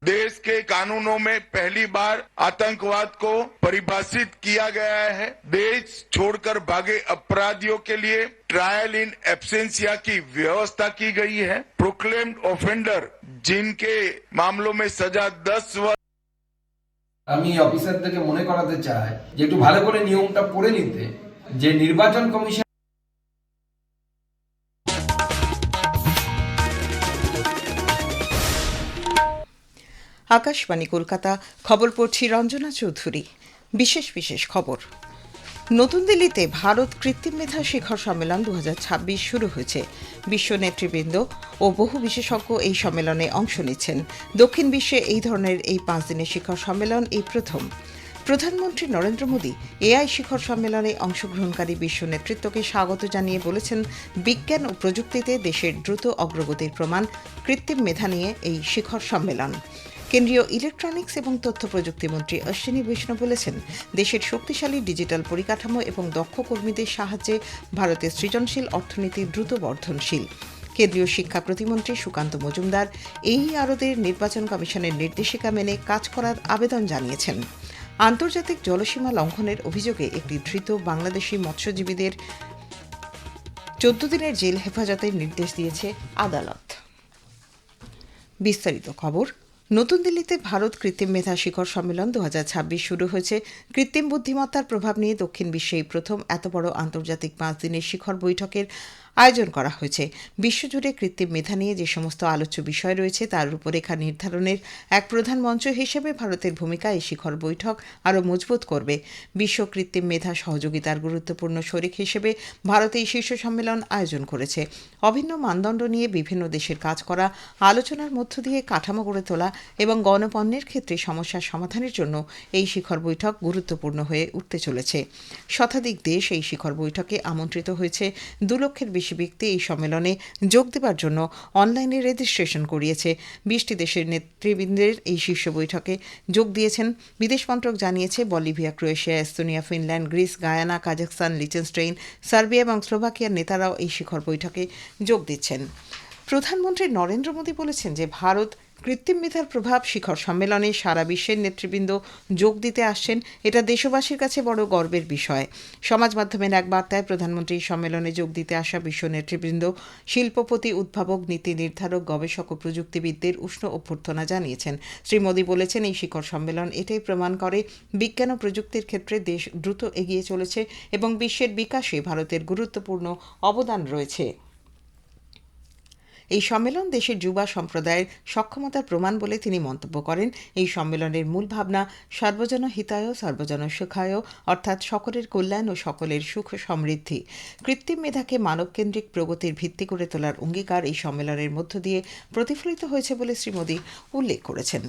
देश के कानूनों में पहली बार आतंकवाद को परिभाषित किया गया है। देश छोड़कर भागे अपराधियों के लिए ट्रायल इन एब्सेंसिया की व्यवस्था की गई है। प्रोक्लेम्ड ऑफेंडर जिनके मामलों में सजा 10 वर्ष। আমি অফিসারদেরকে মনে করাতে চাই যে একটু ভালো করে নিয়মটা পড়ে নিতে, যে নির্বাচন কমিশন আকাশবাণী কলকাতা। খবর পড়ছি রঞ্জনা চৌধুরী। বিশেষ খবর। নতুন দিল্লিতে ভারত কৃত্রিম মেধা শিখর সম্মেলন 2026 শুরু হয়েছে। বিশ্ব নেতৃবৃন্দ ও বহু বিশেষজ্ঞ এই সম্মেলনে অংশ নিচ্ছেন। দক্ষিণ বিশ্বে এই ধরনের এই 5 দিনের শিখর সম্মেলন এই প্রথম। প্রধানমন্ত্রী নরেন্দ্র মোদী এআই শিখর সম্মেলনে অংশগ্রহণকারী বিশ্ব নেতৃত্বকে স্বাগত জানিয়ে বলেছেন, বিজ্ঞান ও প্রযুক্তিতে দেশের দ্রুত অগ্রগতির প্রমাণ কৃত্রিম মেধা নিয়ে এই শিখর সম্মেলন। কেন্দ্রীয় ইলেকট্রনিক্স এবং তথ্য প্রযুক্তি মন্ত্রী অশ্বিনী বৈষ্ণব বলেছেন, দেশের শক্তিশালী ডিজিটাল পরিকাঠামো এবং দক্ষ কর্মীদের সাহায্যে ভারতের সৃজনশীল অর্থনীতি দ্রুত বর্ধনশীল। কেন্দ্রীয় শিক্ষা প্রতিমন্ত্রী সুকান্ত মজুমদার এই আরদের নির্বাচন কমিশনের নির্দেশিকা মেনে কাজ করার আবেদন জানিয়েছেন। আন্তর্জাতিক জলসীমা লঙ্ঘনের অভিযোগে একটি ধৃত বাংলাদেশি মৎস্যজীবীদের 14 দিনের জেল হেফাজতের নির্দেশ দিয়েছে আদালত। বিস্তারিত খবর। নতুন দিল্লিতে ভারত কৃত্রিম মেধা শিখর সম্মেলন 2026 শুরু হয়েছে। কৃত্রিম বুদ্ধিমত্তার প্রভাব নিয়ে দক্ষিণ বিশ্বে এই প্রথম এত বড় আন্তর্জাতিক 5 দিনের শিখর বৈঠকের আয়োজন করা হয়েছে। বিশ্বজুড়ে কৃত্রিম মেধা নিয়ে যে সমস্ত আলোচ্য বিষয় রয়েছে তার রূপরেখা নির্ধারণের এক প্রধান মঞ্চ হিসেবে ভারতের ভূমিকা এই শিখর বৈঠক আরও মজবুত করবে। বিশ্ব কৃত্রিম মেধা সহযোগিতার গুরুত্বপূর্ণ শরিক হিসেবে ভারত এই শীর্ষ সম্মেলন আয়োজন করেছে। অভিন্ন মানদণ্ড নিয়ে বিভিন্ন দেশের কাজ করা, আলোচনার মধ্য দিয়ে কাঠামো গড়ে তোলা এবং গণপণ্যের ক্ষেত্রে সমস্যার সমাধানের জন্য এই শিখর বৈঠক গুরুত্বপূর্ণ হয়ে উঠতে চলেছে। শতাধিক দেশ এই শিখর বৈঠকে আমন্ত্রিত হয়েছে। 2 লক্ষের বেশি ব্যক্তি এই সম্মেলনে যোগ দেবার জন্য অনলাইনে রেজিস্ট্রেশন করিয়েছে। 20টি দেশের নেতৃবৃন্দের এই শীর্ষ বৈঠকে যোগ দিয়েছেন। বিদেশ মন্ত্রক জানিয়েছে, Bolivia, Croatia, Estonia, Finland, Greece, Guyana, Kazakhstan, Liechtenstein, Serbia এবং স্লোভাকিয়ার নেতারাও এই শিখর বৈঠকে যোগ দিচ্ছেন। প্রধানমন্ত্রী নরেন্দ্র মোদী বলেছেন যে ভারত কৃত্রিম মেধার প্রভাব শিখর সম্মেলনে সারা বিশ্বের নেতৃবৃন্দ যোগ দিতে আসছেন। এটা দেশবাসীর কাছে বড় গর্বের বিষয়। সমাজ মাধ্যমের এক বার্তায় প্রধানমন্ত্রী সম্মেলনে যোগ দিতে আসা বিশ্ব নেতৃবৃন্দ, শিল্পপতি, উদ্ভাবক, নীতি নির্ধারক, গবেষক ও প্রযুক্তিবিদদের উষ্ণ অভ্যর্থনা জানিয়েছেন। শ্রী মোদী বলেছেন, এই শিখর সম্মেলন এটাই প্রমাণ করে বিজ্ঞান ও প্রযুক্তির ক্ষেত্রে দেশ দ্রুত এগিয়ে চলেছে এবং বিশ্বের বিকাশে ভারতের গুরুত্বপূর্ণ অবদান রয়েছে। এই সম্মেলন দেশের যুবা সম্প্রদায়ের সক্ষমতার প্রমাণ বলে তিনি মন্তব্য করেন। এই সম্মেলনের মূল ভাবনা সর্বজন হিতায় সর্বজন সুখায়, অর্থাৎ সকলের কল্যাণ ও সকলের সুখ সমৃদ্ধি। কৃত্রিম মেধাকে মানবকেন্দ্রিক প্রগতির ভিত্তি করে তোলার অঙ্গীকার এই সম্মেলনের মধ্য দিয়ে প্রতিফলিত হয়েছে বলে শ্রী মোদী উল্লেখ করেছেন।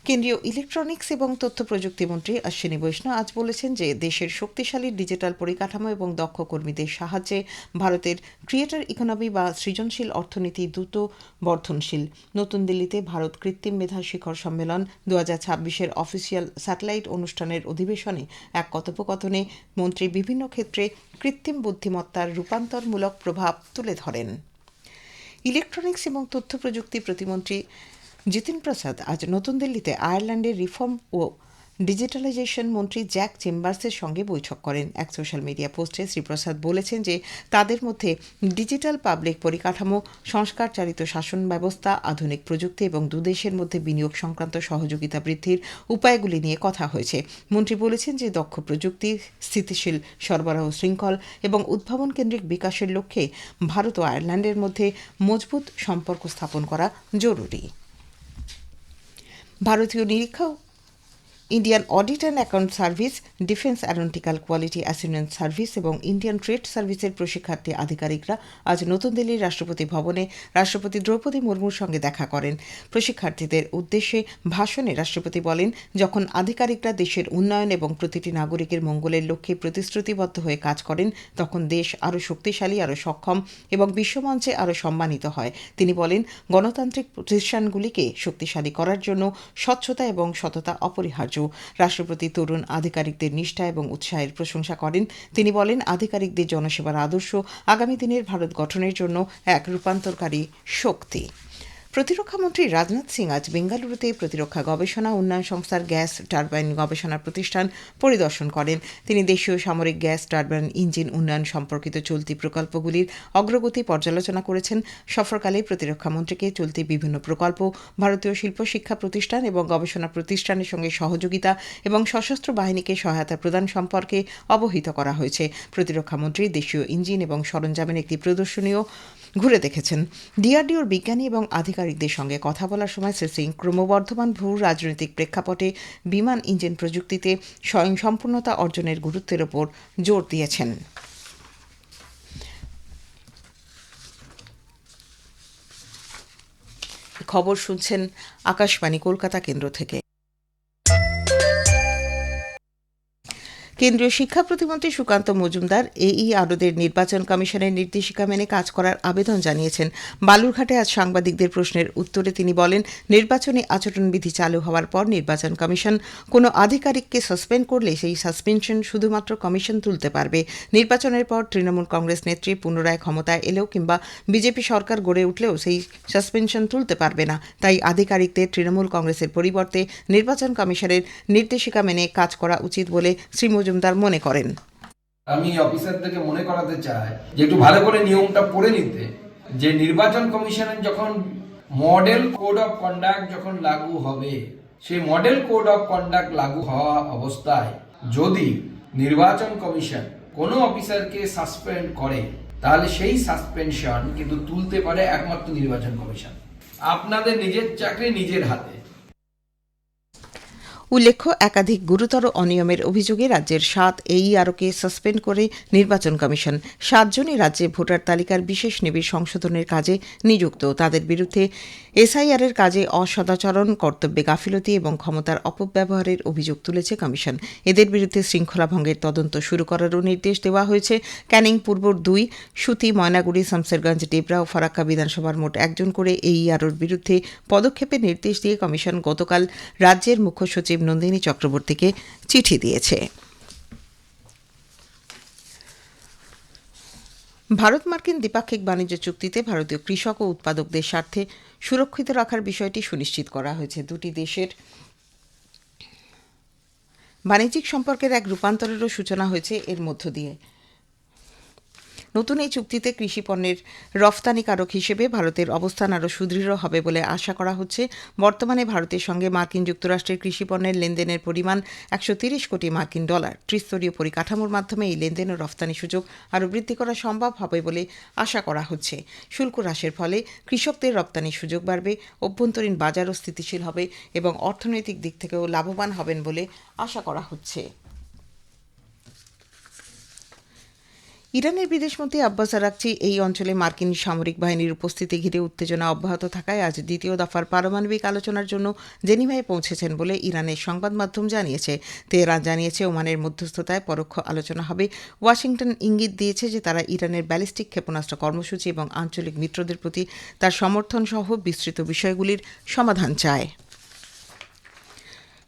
কেন্দ্রীয় ইলেকট্রনিক্স এবং তথ্য প্রযুক্তি মন্ত্রী অশ্বিনী বৈষ্ণব আজ বলেছেন যে দেশের শক্তিশালী ডিজিটাল পরিকাঠামো এবং দক্ষ কর্মীদের সাহায্যে ভারতের ক্রিয়েটর ইকোনমি বা সৃজনশীল অর্থনীতি দ্রুত বর্ধনশীল। নতুন দিল্লিতে ভারত কৃত্রিম মেধা শিখর সম্মেলন 2026-এর অফিসিয়াল স্যাটেলাইট অনুষ্ঠানের অধিবেশনে এক কথোপকথনে মন্ত্রী বিভিন্ন ক্ষেত্রে কৃত্রিম বুদ্ধিমত্তার রূপান্তরমূলক প্রভাব তুলে ধরেন। ইলেকট্রনিক্স এবং তথ্য প্রযুক্তি প্রতিমন্ত্রী জিতিন প্রসাদ আজ নতুন দিল্লিতে আয়ারল্যান্ডের রিফর্ম ও ডিজিটালাইজেশন মন্ত্রী জ্যাক চেম্বার্সের সঙ্গে বৈঠক করেন। এক সোশ্যাল মিডিয়া পোস্টে শ্রী প্রসাদ বলেছেন যে তাদের মধ্যে ডিজিটাল পাবলিক পরিকাঠামো, সংস্কারচালিত শাসন ব্যবস্থা, আধুনিক প্রযুক্তি এবং দুদেশের মধ্যে বিনিয়োগ সংক্রান্ত সহযোগিতা বৃদ্ধির উপায়গুলি নিয়ে কথা হয়েছে। মন্ত্রী বলেছেন যে দক্ষ প্রযুক্তি, স্থিতিশীল সরবরাহ শৃঙ্খল এবং উদ্ভাবন কেন্দ্রিক বিকাশের লক্ষ্যে ভারত ও আয়ারল্যান্ডের মধ্যে মজবুত সম্পর্ক স্থাপন করা জরুরি। ভারতীয় নিরীক্ষা, Indian audit and account service, defence aeronautical quality assurance service এবং ইন্ডিয়ান ট্রেড সার্ভিসের প্রশিক্ষার্থী আধিকারিকরা আজ নতুন দিল্লির রাষ্ট্রপতি ভবনে রাষ্ট্রপতি দ্রৌপদী মুর্মুর সঙ্গে দেখা করেন। প্রশিক্ষার্থীদের উদ্দেশ্যে ভাষণে রাষ্ট্রপতি বলেন, যখন আধিকারিকরা দেশের উন্নয়ন এবং প্রতিটি নাগরিকের মঙ্গলের লক্ষ্যে প্রতিশ্রুতিবদ্ধ হয়ে কাজ করেন, তখন দেশ আরও শক্তিশালী, আরও সক্ষম এবং বিশ্বমঞ্চে আরও সম্মানিত হয়। তিনি বলেন, গণতান্ত্রিক প্রতিষ্ঠানগুলিকে শক্তিশালী করার জন্য স্বচ্ছতা এবং সততা অপরিহার্য। রাষ্ট্রপতি তরুণ আধিকারিকদের নিষ্ঠা এবং উৎসাহের প্রশংসা করেন। তিনি বলেন, আধিকারিকদের জনসেবার আদর্শ আগামী দিনের ভারত গঠনের জন্য এক রূপান্তরকারী শক্তি। প্রতিরক্ষামন্ত্রী রাজনাথ সিং আজ বেঙ্গালুরুতে প্রতিরক্ষা গবেষণা উন্নয়ন সংস্থার গ্যাস টারবাইন গবেষণা প্রতিষ্ঠান পরিদর্শন করেন। তিনি দেশীয় সামরিক গ্যাস টারবাইন ইঞ্জিন উন্নয়ন সম্পর্কিত চলতি প্রকল্পগুলির অগ্রগতি পর্যালোচনা করেছেন। সফরকালে প্রতিরক্ষামন্ত্রীকে চলতি বিভিন্ন প্রকল্প, ভারতীয় শিল্প শিক্ষা প্রতিষ্ঠান এবং গবেষণা প্রতিষ্ঠানের সঙ্গে সহযোগিতা এবং সশস্ত্র বাহিনীকে সহায়তা প্রদান সম্পর্কে অবহিত করা হয়েছে। প্রতিরক্ষামন্ত্রী দেশীয় ইঞ্জিন এবং সরঞ্জামের একটি প্রদর্শনীও ঘুরে দেখেছেন। ডিআরডিওর বিজ্ঞানী এবং আধিকারিকদের সঙ্গে কথা বলার সময় শ্রী সিং ক্রমবর্ধমান ভূ রাজনৈতিক প্রেক্ষাপটে বিমান ইঞ্জিন প্রযুক্তিতে স্বয়ংসম্পূর্ণতা অর্জনের গুরুত্বের ওপর জোর দিয়েছেন। খবর শুনছেন আকাশবাণী কলকাতা কেন্দ্র থেকে। কেন্দ্রীয় শিক্ষা প্রতিমন্ত্রী সুকান্ত মজুমদার AEROদের নির্বাচন কমিশনের নির্দেশিকা মেনে কাজ করার আবেদন জানিয়েছেন। বালুরঘাটে আজ সাংবাদিকদের প্রশ্নের উত্তরে তিনি বলেন, নির্বাচনী আচরণবিধি চালু হওয়ার পর নির্বাচন কমিশন কোনো আধিকারিককে সাসপেন্ড করলে সেই সাসপেনশন শুধুমাত্র কমিশন তুলতে পারবে। নির্বাচনের পর তৃণমূল কংগ্রেস নেত্রী পুনরায় ক্ষমতায় এলেও কিংবা বিজেপি সরকার গড়ে উঠলেও সেই সাসপেনশন তুলতে পারবে না। তাই আধিকারিকদের তৃণমূল কংগ্রেসের পরিবর্তে নির্বাচন কমিশনের নির্দেশিকা মেনে কাজ করা উচিত বলে শ্রী মজুমদার মনে করেন। আমি অফিসারদেরকে মনে করাতে চাই যে একটু ভালো করে নিয়মটা পড়ে নিতে, যে নির্বাচন কমিশনের যখন মডেল কোড অফ কন্ডাক্ট যখন লাগু হবে, সেই মডেল কোড অফ কন্ডাক্ট লাগু হওয়া অবস্থায় যদি নির্বাচন কমিশন কোনো অফিসারকে সাসপেন্ড করে, তাহলে সেই সাসপেনশন কিন্তু তুলতে পারে একমাত্র নির্বাচন কমিশন। আপনাদের নিজের চাকরি নিজের হাতে। উল্লেখ্য, একাধিক গুরুতর অনিয়মের অভিযোগে রাজ্যের 7 AEROকে সাসপেন্ড করে নির্বাচন কমিশন। 7 জনই রাজ্যে ভোটার তালিকার বিশেষ নিবিড় সংশোধনের কাজে নিযুক্ত। তাদের বিরুদ্ধে SIR-এর কাজে অসদাচরণ, কর্তব্যে গাফিলতি এবং ক্ষমতার অপব্যবহারের অভিযোগ তুলেছে কমিশন। এদের বিরুদ্ধে শৃঙ্খলা ভঙ্গের তদন্ত শুরু করারও নির্দেশ দেওয়া হয়েছে। ক্যানিং পূর্ব 2, সুতি, ময়নাগুড়ি, শামসেরগঞ্জ, ডেবরা ও ফারাক্কা বিধানসভার মোট 1 জন করে AEROর বিরুদ্ধে পদক্ষেপের নির্দেশ দিয়ে কমিশন গতকাল রাজ্যের মুখ্য সচিব নন্দিনী চক্রবর্তীকে চিঠি দিয়েছে। ভারত মার্কিন দ্বিপাক্ষিক বাণিজ্য চুক্তিতে ভারতীয় কৃষক ও উৎপাদকদের স্বার্থে সুরক্ষিত রাখার বিষয়টি সুনিশ্চিত করা হয়েছে। দুটি দেশের বাণিজ্যিক সম্পর্কের এক রূপান্তরেরও সূচনা হয়েছে এর মধ্য দিয়ে। নতুন এই চুক্তিতে কৃষি পণ্যের রফতানিকারক হিসেবে ভারতের অবস্থান আরও সুদৃঢ় হবে বলে আশা করা হচ্ছে। বর্তমানে ভারতের সঙ্গে মার্কিন যুক্তরাষ্ট্রের কৃষি পণ্যের লেনদেনের পরিমাণ $130 কোটি। ত্রিস্তরীয় পরিকাঠামোর মাধ্যমে এই লেনদেন ও রফতানি সুযোগ আরও বৃদ্ধি করা সম্ভব হবে বলে আশা করা হচ্ছে। শুল্ক হ্রাসের ফলে কৃষকদের রপ্তানির সুযোগ বাড়বে, অভ্যন্তরীণ বাজারও স্থিতিশীল হবে এবং অর্থনৈতিক দিক থেকেও লাভবান হবেন বলে আশা করা হচ্ছে। ইরানের বিদেশমন্ত্রী আব্বাস আরাকচি এই অঞ্চলে মার্কিন সামরিক বাহিনীর উপস্থিতি ঘিরে উত্তেজনা অব্যাহত থাকায় আজ দ্বিতীয় দফার পারমাণবিক আলোচনার জন্য জেনিভায় পৌঁছেছেন বলে ইরানের সংবাদ মাধ্যম জানিয়েছে। তেহরান জানিয়েছে ওমানের মধ্যস্থতায় পরোক্ষ আলোচনা হবে। ওয়াশিংটন ইঙ্গিত দিয়েছে যে তারা ইরানের ব্যালিস্টিক ক্ষেপণাস্ত্র কর্মসূচি এবং আঞ্চলিক মিত্রদের প্রতি তার সমর্থন সহ বিস্তৃত বিষয়গুলির সমাধান চায়।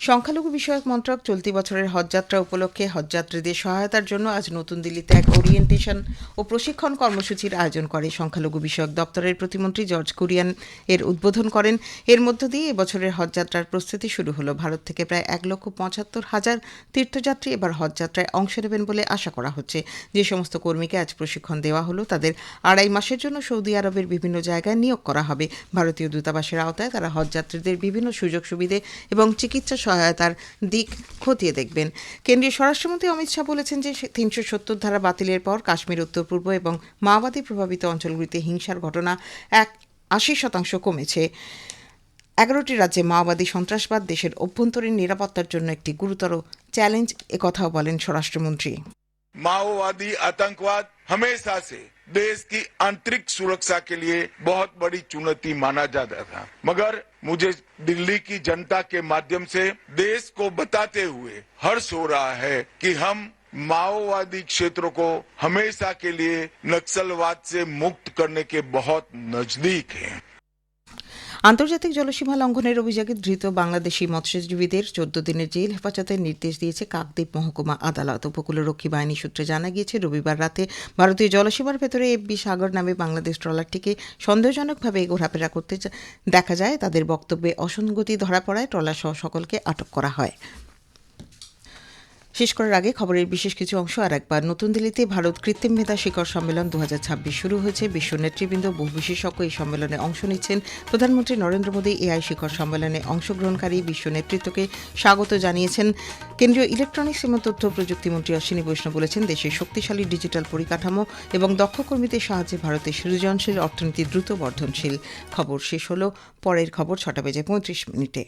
সংখ্যালঘু বিষয়ক মন্ত্রক চলতি বছরের হজযাত্রা উপলক্ষে হজযাত্রীদের সহায়তার জন্য আজ নতুন দিল্লিতে এক ওরিয়েন্টেশন ও প্রশিক্ষণ কর্মসূচির আয়োজন করে। সংখ্যালঘু বিষয়ক দপ্তরের প্রতিমন্ত্রী জর্জ কুরিয়ান এর উদ্বোধন করেন। এর মধ্য দিয়ে এবছরের হজযাত্রার প্রস্তুতি শুরু হলো। ভারত থেকে প্রায় 1,75,000 তীর্থযাত্রী এবার হজযাত্রায় অংশ নেবেন বলে আশা করা হচ্ছে। যে সমস্ত কর্মীকে আজ প্রশিক্ষণ দেওয়া হলো তাদের 2.5 মাসের জন্য সৌদি আরবের বিভিন্ন জায়গায় নিয়োগ করা হবে। ভারতীয় দূতাবাসের আওতায় তারা হজযাত্রীদের বিভিন্ন সুযোগ সুবিধে এবং চিকিৎসা সহায়তার দিক খতিয়ে দেখবেন। কেন্দ্রীয় স্বরাষ্ট্রমন্ত্রী অমিত শাহ বলেছেন যে 370 ধারা বাতিলের পর কাশ্মীর, উত্তর পূর্ব এবং মাওবাদী প্রভাবিত অঞ্চলগুলিতে হিংসার ঘটনা 80% কমেছে। 11টি রাজ্যে মাওবাদী সন্ত্রাসবাদ দেশের অভ্যন্তরীণ নিরাপত্তার জন্য একটি গুরুতর চ্যালেঞ্জ, একথাও বলেন স্বরাষ্ট্রমন্ত্রী। माओवादी आतंकवाद हमेशा से देश की आंतरिक सुरक्षा के लिए बहुत बड़ी चुनौती माना जाता था, मगर मुझे दिल्ली की जनता के माध्यम से देश को बताते हुए हर्ष हो रहा है कि हम माओवादी क्षेत्रों को हमेशा के लिए नक्सलवाद से मुक्त करने के बहुत नजदीक हैं। আন্তর্জাতিক জলসীমা লঙ্ঘনের অভিযোগে ধৃত বাংলাদেশি মৎস্যজীবীদের 14 দিনের জেল হেফাজতের নির্দেশ দিয়েছে কাকদ্বীপ মহকুমা আদালত। উপকূলরক্ষী বাহিনী সূত্রে জানা গিয়েছে, রবিবার রাতে ভারতীয় জলসীমার ভেতরে এফবি সাগর নামে বাংলাদেশ ট্রলারটিকে সন্দেহজনকভাবে ঘোরাফেরা করতে দেখা যায়। তাদের বক্তব্যে অসঙ্গতি ধরা পড়ায় ট্রলার সহ সকলকে আটক করা হয়। শেষ করার আগে খবরের বিশেষ কিছু অংশ আর একবার। নতুন দিল্লিতে ভারত কৃত্রিম মেধা শিখর সম্মেলন 2026 শুরু হয়েছে। বিশ্ব নেতৃবৃন্দ, বহু বিশেষজ্ঞ এই সম্মেলনে অংশ নিচ্ছেন। প্রধানমন্ত্রী নরেন্দ্র মোদী এআই শিখর সম্মেলনে অংশগ্রহণকারী বিশ্ব নেতৃত্বকে স্বাগত জানিয়েছেন। কেন্দ্রীয় ইলেকট্রনিক্স এবং তথ্য প্রযুক্তি মন্ত্রী অশ্বিনী বৈষ্ণব বলেছেন, দেশের শক্তিশালী ডিজিটাল পরিকাঠামো এবং দক্ষ কর্মীদের সাহায্যে ভারতের সৃজনশীল অর্থনীতি দ্রুত বর্ধনশীল। খবর শেষ হলো। পরের খবর 6:35 মিনিটে।